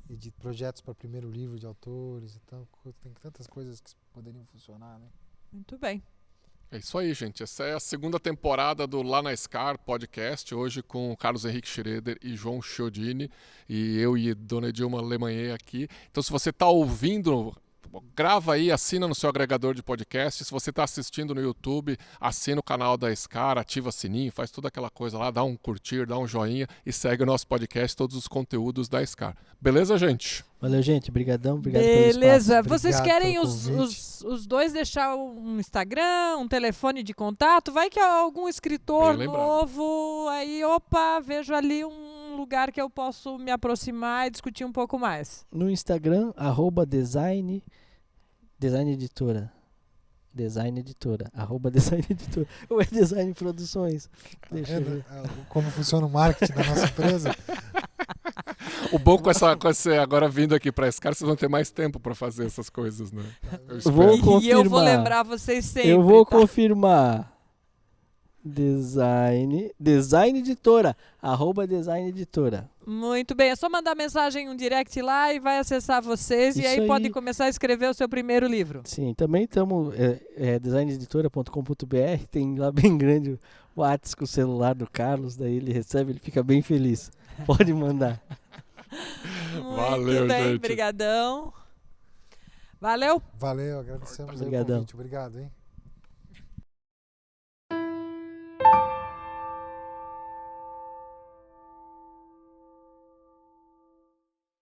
C: e de projetos para primeiro livro de autores. Então, tem tantas coisas que poderiam funcionar, né?
B: Muito bem.
A: É isso aí, gente. Essa é a segunda temporada do Lá na Scar podcast, hoje com o Carlos Henrique Schroeder e João Chiodini, e eu e Dona Edilma Lemanhê aqui. Então, se você está ouvindo, grava aí, assina no seu agregador de podcast. Se você está assistindo no YouTube, assina o canal da Scar, ativa sininho, faz toda aquela coisa lá, dá um curtir, dá um joinha e segue o nosso podcast, todos os conteúdos da Scar. Beleza, gente?
D: Valeu, gente. Obrigadão. Obrigado pelo espaço.
B: Beleza. Vocês
C: Obrigado
B: querem
C: pelo
B: os dois deixar um Instagram, um telefone de contato? Vai que algum escritor
A: Bem lembrado.
B: novo, aí, vejo ali um lugar que eu posso me aproximar e discutir um pouco mais.
D: No Instagram, @design editora. Design editora. @design editora. Ou é Design Produções? Deixa eu ver.
C: Como funciona o marketing da nossa empresa.
A: O bom com esse agora vindo aqui para esse cara, vocês vão ter mais tempo para fazer essas coisas, né? Eu espero.
D: Vou confirmar.
B: E eu vou lembrar vocês sempre.
D: Eu vou
B: tá?
D: confirmar. Design editora. @design editora.
B: Muito bem, é só mandar mensagem, um direct lá e vai acessar vocês.
D: Isso
B: e aí pode
D: aí.
B: começar a escrever o seu primeiro livro.
D: Sim, também estamos designeditora.com.br, tem lá bem grande o WhatsApp com o celular do Carlos, daí ele recebe, ele fica bem feliz. Pode mandar.
A: Valeu,
B: Muito bem,
A: gente.
B: brigadão. Valeu.
C: Valeu, agradecemos aí o
D: Obrigadão.
C: convite. Obrigado, hein?